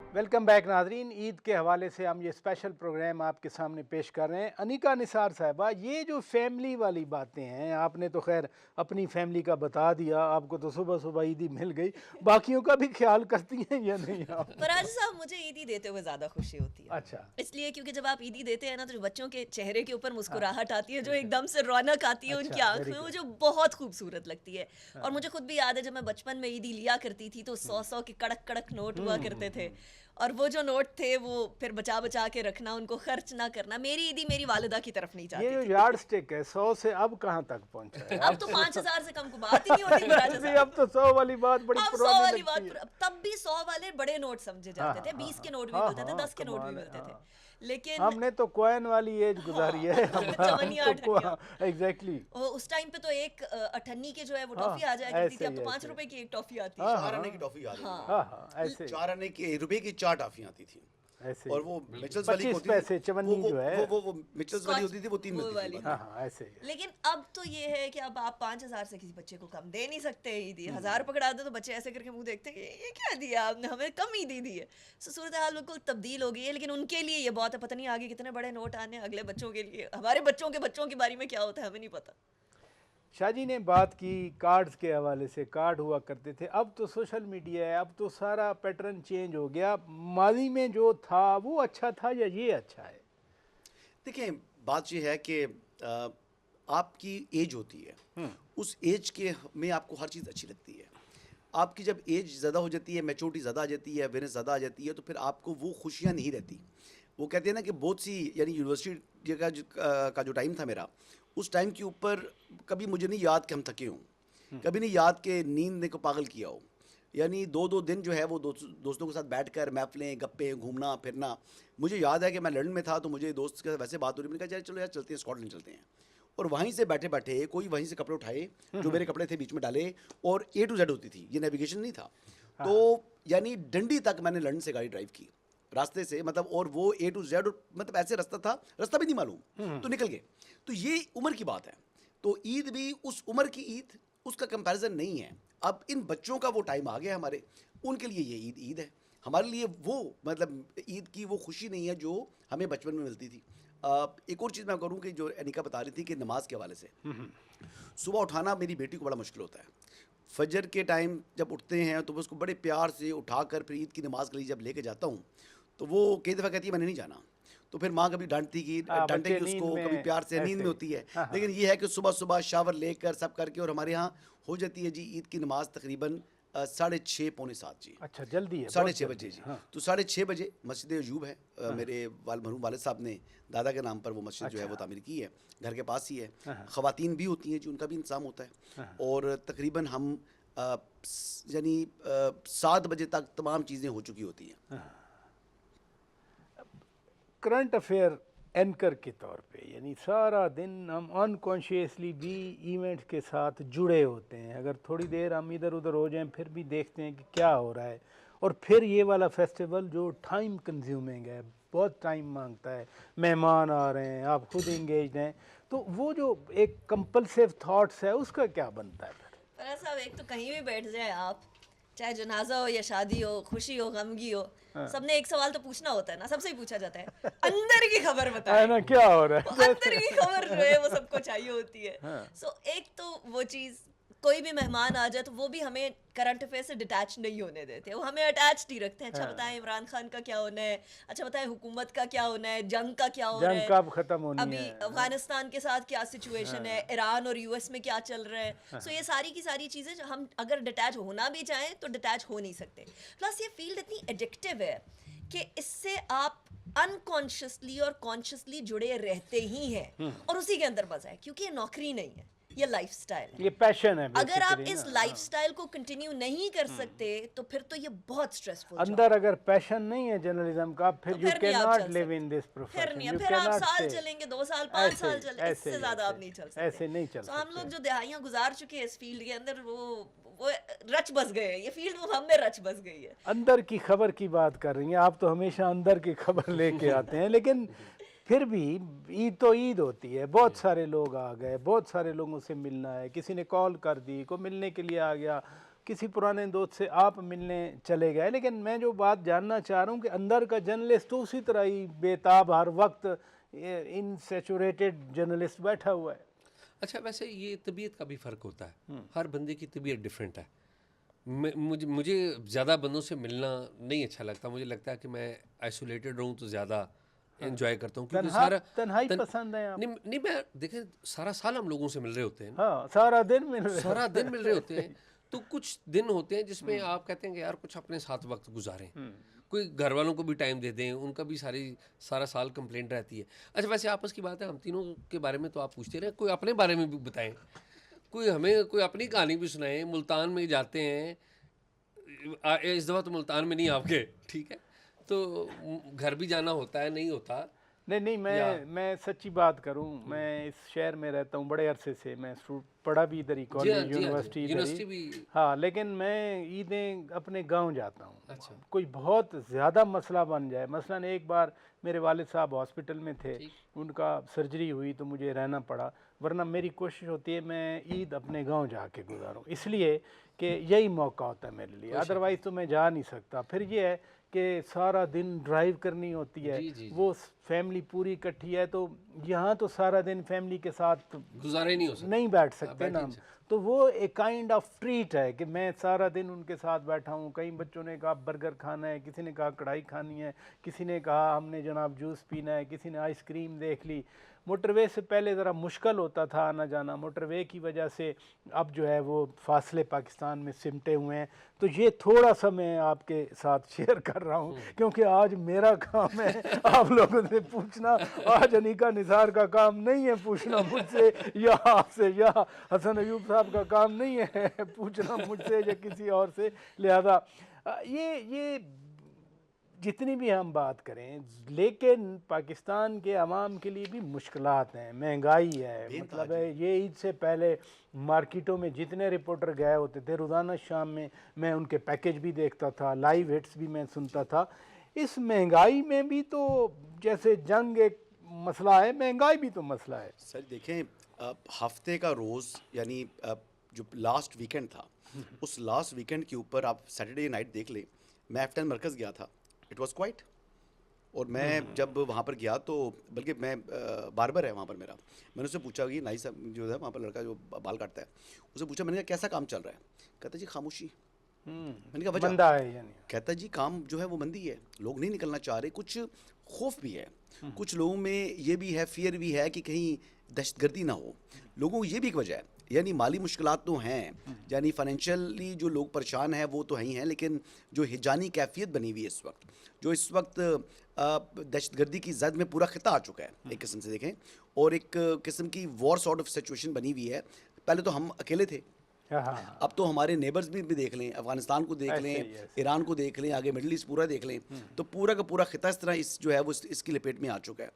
Welcome back नाजरीन। ईद के हवाले से हम ये स्पेशल प्रोग्राम आपके सामने पेश कर रहे हैं। अनिका निसार साहिबा, ये जो फैमिली वाली बातें हैं, आपने तो खैर अपनी फैमिली का बता दिया, आपको तो सुबह सुबह ईदी मिल गई, बाकियों का भी ख्याल करती हैं या नहीं आप? फराज साहब, मुझे ईदी देते हुए ज़्यादा खुशी होती है। अच्छा। इसलिए क्योंकि जब आप ईदी देते हैं ना, तो जो बच्चों के चेहरे के ऊपर हाँ। मुस्कुराहट आती है, जो एकदम से रौनक आती है उनकी अच्छा, आंख वेरी में, वो गुड। जो बहुत खूबसूरत लगती है। और हाँ। मुझे खुद भी याद है, जब मैं बचपन में ईदी लिया करती थी तो 100-100 के कड़क कड़क नोट हुआ करते थे। और वो जो नोट थे वो फिर बचा बचा के रखना, उनको खर्च ना करना। मेरी ईदी मेरी वालिदा की तरफ नहीं ये जाती जो थी। यार्ड स्टिक है 100 से अब कहाँ तक पहुंचा है अब तो 5,000 से कम को बात ही नहीं होती फराज वैसे साहब। अब तो 100 वाली बात बड़ी अब 100 पुरानी वाली लगती है। बात, तब भी 100 वाले बड़े नोट समझे हाँ जाते हाँ थे, हाँ 20 के हाँ नोट भी हाँ मिलते थे, हाँ, 10 के नोट भी कमाल है। मिलते थे। हाँ, लेकिन हमने तो कॉइन वाली एज गुजारी है। हम चवनिया तो अठन्निया, एग्जैक्टली। उस टाइम पे तो एक अठन्नी के जो है वो हाँ, टॉफी आ जाया करती थी। ऐसे अब ही तो ऐसे। 5 रुपए की एक टॉफी आती हाँ है। चार हाँ आने की टॉफी याद है मुझे। हाँ हाँ, हाँ, ऐसे ही 4 आने की रुपए की 4 टॉफियां आती थी। ऐसे और ही। वो मिचल्स वाली 25 होती थी। पैसे चवन्नी जो है। वो मिचल्स वाली होती थी, वो 3 वो मिलती थी वाली, बाद हाँ में। हाँ। हाँ, ऐसे ही। लेकिन अब तो ये है कि अब आप 5,000 से किसी बच्चे को कम दे नहीं सकते। ईदी 1,000 पकड़ा दो तो बच्चे ऐसे करके मुंह देखते हैं कि ये क्या दिया आपने, हमें कम ईदी दी है। सो सूरत हाल बिल्कुल तब्दील हो गई है। लेकिन उनके लिए ये बहुत है, पता नहीं आगे कितने बड़े नोट आने हैं अगले बच्चों के लिए। हमारे बच्चों के बच्चों की बारी में क्या होता है हमें नहीं पता। शाहजी ने बात की कार्ड्स के हवाले से, कार्ड हुआ करते थे, अब तो सोशल मीडिया है, अब तो सारा पैटर्न चेंज हो गया। माजी में जो था वो अच्छा था या ये अच्छा है? देखिए, बात ये है कि आपकी एज होती है, उस एज के में आपको हर चीज़ अच्छी लगती है। आपकी जब एज ज़्यादा हो जाती है, मैच्योरिटी ज़्यादा आ जाती है, अवेयरनेस ज़्यादा आ जाती है, तो फिर आपको वो खुशियाँ नहीं रहती। वो कहते हैं ना कि बहुत सी, यानी यूनिवर्सिटी का जो टाइम था मेरा, उस टाइम के ऊपर कभी मुझे नहीं याद कि हम थके हों, कभी नहीं याद कि नींद ने को पागल किया हो। यानी 2-2 दिन जो है वो दोस्तों के साथ बैठकर महफ़िलें, गप्पे, घूमना फिरना। मुझे याद है कि मैं लंदन में था, तो मुझे दोस्त के साथ वैसे बात हो रही, मैंने कहा चलो यार चलते हैं, स्कॉटलैंड चलते हैं। और वहीं से बैठे बैठे कोई वहीं से कपड़े उठाए, जो मेरे कपड़े थे, बीच में डाले, और A to Z होती थी, ये नेविगेशन नहीं था। तो यानी डंडी तक मैंने लंदन से गाड़ी ड्राइव की, रास्ते से, मतलब, और वो A to Z, और मतलब ऐसे रास्ता था, रास्ता भी नहीं मालूम, तो निकल गए। तो ये उम्र की बात है। तो ईद भी उस उम्र की ईद, उसका कंपैरिजन नहीं है। अब इन बच्चों का वो टाइम आ गया हमारे, उनके लिए ये ईद ईद है। हमारे लिए वो, मतलब, ईद की वो खुशी नहीं है जो हमें बचपन में मिलती थी। एक और चीज़ मैं करूँ कि जो अनिका बता रही थी कि नमाज के हवाले से, सुबह उठाना मेरी बेटी को बड़ा मुश्किल होता है। फजर के टाइम जब उठते हैं तो मैं उसको बड़े प्यार से उठाकर फिर ईद की नमाज के लिए जब लेके जाता हूँ, तो वो कई दफ़ा कहती है मैंने नहीं जाना। तो फिर माँ कभी डांटेगी बच्चे उसको, नींद कभी में प्यार से, नींद ऐसे। में होती है। हाँ हाँ। लेकिन ये है कि सुबह सुबह शावर लेकर सब करके, और हमारे यहाँ हो जाती है जी ईद की नमाज तकरीबन 6:30 पौने 7 जी, अच्छा, जल्दी है, 6:30 बहुत बजे जल्दी जी। है। हाँ। तो 6:30 बजे मस्जिद अयूब है, मेरे मरहूम वालिद साहब ने दादा के नाम पर वो मस्जिद जो है वो तामीर की है, घर के पास ही है। ख़वातीन भी होती हैं जी, उनका भी इंतज़ाम होता है। और तकरीबन हम यानी 7 बजे तक तमाम चीज़ें हो चुकी होती हैं। करंट अफेयर एंकर के तौर पे, यानी सारा दिन हम अनकॉन्शियसली भी इवेंट्स के साथ जुड़े होते हैं। अगर थोड़ी देर हम इधर उधर हो जाएं फिर भी देखते हैं कि क्या हो रहा है। और फिर ये वाला फेस्टिवल जो टाइम कंज्यूमिंग है, बहुत टाइम मांगता है, मेहमान आ रहे हैं, आप खुद इंगेज हैं, तो वो जो एक कंपल्सिव थॉट्स है उसका क्या बनता है फिर? फराज साहब, एक तो कहीं भी बैठ जाए आप, चाहे जनाजा हो या शादी हो, खुशी हो, गमगी हो, सबने एक सवाल तो पूछना होता है ना, सबसे ही पूछा जाता है, अंदर की खबर है बताएं। ना, क्या हो रहा वो है? अंदर की खबर जो है वो सबको चाहिए होती है। हाँ। सो एक तो वो चीज़, कोई भी मेहमान आ जाए तो वो भी हमें करंट अफेयर से डिटैच नहीं होने देते, वो हमें अटैच ही रखते हैं। अच्छा हाँ। बताएं इमरान खान का क्या होना है, अच्छा बताएं हुकूमत का क्या होना है, जंग का क्या हो रहा जंग है, कब खत्म होनी अभी है? अफगानिस्तान के साथ क्या सिचुएशन है, ईरान और यूएस में क्या चल रहा है। सो ये सारी की सारी चीज़ें जो हम अगर डिटैच होना भी चाहें तो डिटैच हो नहीं सकते। प्लस ये फील्ड इतनी एडिक्टिव है कि इससे आप अनकॉन्शियसली और कॉन्शियसली जुड़े रहते ही हैं, और उसी के अंदर मजा है, क्योंकि ये नौकरी नहीं है, ये लाइफस्टाइल है। ये पैशन है अगर आप बेसिकली इस ना। लाइफस्टाइल को कंटिन्यू नहीं कर सकते तो फिर तो ये बहुत स्ट्रेसफुल जॉब अंदर अगर पैशन नहीं है जर्नलिज्म का, फिर तो यू फिर कैन नहीं आप नॉट चल लिव इन सकते। दिस फिर प्रोफेशन, नहीं, यू फिर कैन आप नॉट साल स्टे। चलेंगे, 2 साल, 5 साल चले, ऐसे इससे ही, ज्यादा ऐसे आप नहीं चल ही, सकते। ऐसे नहीं चल तो हम सकते। लोग जो दहाइयां गुजार चुके हैं इस फील्ड के अंदर, वो रच बस गए हैं, ये फील्ड वो हम में रच बस गई है। अंदर की खबर की बात कर रही हैं आप, तो हमेशा अंदर की खबर लेके आते हैं, लेकिन फिर भी ईद तो ईद होती है, बहुत सारे लोग आ गए, बहुत सारे लोगों से मिलना है, किसी ने कॉल कर दी, को मिलने के लिए आ गया, किसी पुराने दोस्त से आप मिलने चले गए, लेकिन मैं जो बात जानना चाह रहा हूँ कि अंदर का जर्नलिस्ट तो उसी तरह ही बेताब हर वक्त इन सैचुरेटेड जर्नलिस्ट बैठा हुआ है। अच्छा, वैसे ये तबीयत का भी फ़र्क होता है, हर बंदे की तबीयत डिफरेंट है। मुझे ज़्यादा बंदों से मिलना नहीं अच्छा लगता। मुझे लगता है कि मैं आइसोलेटेड रहूँ तो ज़्यादा एंजॉय करता हूँ, क्योंकि तन्हाई पसंद है आप? नहीं, मैं देखें सारा साल हम लोगों से मिल रहे होते हैं, हाँ, सारा दिन मिल रहे सारा दिन मिल रहे होते हैं। तो कुछ दिन होते हैं जिसमें आप कहते हैं कि यार कुछ अपने साथ वक्त गुजारें, कोई घर वालों को भी टाइम दे दें, उनका भी सारा साल कंप्लेंट रहती है। अच्छा, वैसे आपस की बात है, हम तीनों के बारे में तो आप पूछते रहे, कोई अपने बारे में भी बताएं, कोई अपनी कहानी भी सुनाएं। मुल्तान में जाते हैं, इस दफ़ा तो मुल्तान में नहीं आपके, ठीक है, तो घर भी जाना होता है, नहीं होता? नहीं, मैं सच्ची बात करूं, मैं इस शहर में रहता हूं बड़े अरसे से। मैं पढ़ा भी इधर ही, कॉलेज यूनिवर्सिटी भी। हाँ, लेकिन मैं ईदें अपने गांव जाता हूं। अच्छा। कोई बहुत ज़्यादा मसला बन जाए, मसलन एक बार मेरे वालिद साहब हॉस्पिटल में थे, उनका सर्जरी हुई तो मुझे रहना पड़ा, वरना मेरी कोशिश होती है मैं ईद अपने गांव जाके गुजारूं, इसलिए कि यही मौका होता है मेरे लिए, अदरवाइज़ तो मैं जा नहीं सकता। फिर ये है कि सारा दिन ड्राइव करनी होती है, वो फैमिली पूरी इकट्ठी है, तो यहाँ तो सारा दिन फैमिली के साथ गुजारा ही नहीं हो सकता, नहीं बैठ सकते ना हम। तो वो एक काइंड ऑफ ट्रीट है कि मैं सारा दिन उनके साथ बैठा हूँ। कई बच्चों ने कहा बर्गर खाना है, किसी ने कहा कढ़ाई खानी है, किसी ने कहा हमने जनाब जूस पीना है, किसी ने आइसक्रीम देख ली। मोटरवे से पहले ज़रा मुश्किल होता था आना जाना, मोटरवे की वजह से अब जो है वो फासले पाकिस्तान में सिमटे हुए हैं। तो ये थोड़ा सा मैं आपके साथ शेयर कर रहा हूँ, क्योंकि आज मेरा काम है आप लोगों से पूछना। आज अनीका निसार का काम नहीं है पूछना मुझसे या आपसे, या हसन अयूब साहब का काम नहीं है पूछना मुझसे या किसी और से। लिहाजा ये जितनी भी हम बात करें, लेकिन पाकिस्तान के अवाम के लिए भी मुश्किलात हैं, महंगाई है, मतलब है ये ईद से पहले मार्केटों में जितने रिपोर्टर गए होते थे, रोज़ाना शाम में मैं उनके पैकेज भी देखता था, लाइव हिट्स भी मैं सुनता था। इस महंगाई में भी तो जैसे जंग एक मसला है, महंगाई भी तो मसला है। सर देखें, हफ्ते का रोज़ यानी जो लास्ट वीकेंड था, उस लास्ट वीकेंड के ऊपर आप सैटरडे नाइट देख लें। मैं एफ10 मरकज़ गया था, इट वाज क्वाइट। और मैं जब वहाँ पर गया तो बल्कि मैं बार्बर है वहाँ पर मेरा, मैंने उससे पूछा कि नाई साहब जो है वहाँ पर लड़का जो बाल काटता है, उससे पूछा, मैंने कहा कैसा काम चल रहा है? कहता जी खामोशी। मैंने कहा वजह? मंदा है यानी? कहता जी काम जो है वो मंदी है, लोग नहीं निकलना चाह रहे, कुछ खौफ भी है, कुछ लोगों में ये भी है, फियर भी है कि कहीं दहशतगर्दी ना हो। लोगों को ये भी एक वजह है, यानी माली मुश्किलात तो हैं, यानी फाइनेंशियली जो लोग परेशान हैं वो तो ही हैं, लेकिन जो हिजानी कैफियत बनी हुई है इस वक्त, जो इस वक्त दहशतगर्दी की जद में पूरा खिता आ चुका है एक किस्म से देखें, और एक किस्म की वॉर सॉर्ट ऑफ सिचुएशन बनी हुई है। पहले तो हम अकेले थे, अब तो हमारे नेबर्स भी देख लें, अफगानिस्तान को देख लें, ईरान को देख लें, आगे मिडल ईस्ट पूरा देख लें, तो पूरा का पूरा खिता इस तरह इस जो है वो इसकी लपेट में आ चुका है।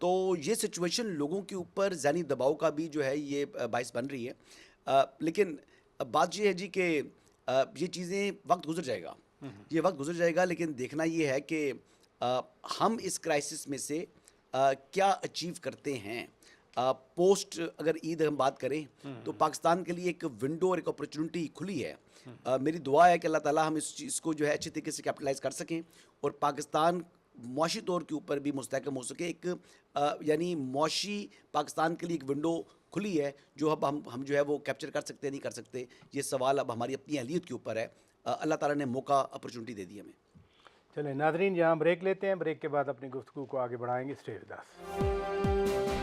तो ये सिचुएशन लोगों के ऊपर ज़हनी दबाव का भी जो है ये बाइस बन रही है। लेकिन बात ये है जी कि ये चीज़ें वक्त गुजर जाएगा, ये वक्त गुजर जाएगा, लेकिन देखना ये है कि हम इस क्राइसिस में से क्या अचीव करते हैं। पोस्ट अगर ईद हम बात करें तो पाकिस्तान के लिए एक विंडो और एक अपॉर्चुनिटी खुली है। मेरी दुआ है कि अल्लाह ताला हम इस चीज़ को जो है अच्छी तरीके से कैपिटलाइज कर सकें और पाकिस्तान मुआशी तौर के ऊपर भी मुस्तहकम हो सके। एक यानी मुआशी पाकिस्तान के लिए एक विंडो खुली है जो अब हम जो है वो कैप्चर कर सकते हैं, नहीं कर सकते, ये सवाल अब हमारी अपनी अहलियत के ऊपर है। अल्लाह ताला ने मौका अपॉर्चुनिटी दे दी हमें। चलें नाज़रीन, यहाँ ब्रेक लेते हैं, ब्रेक के बाद अपनी गुफ्तगू को आगे बढ़ाएंगे। Stay with us.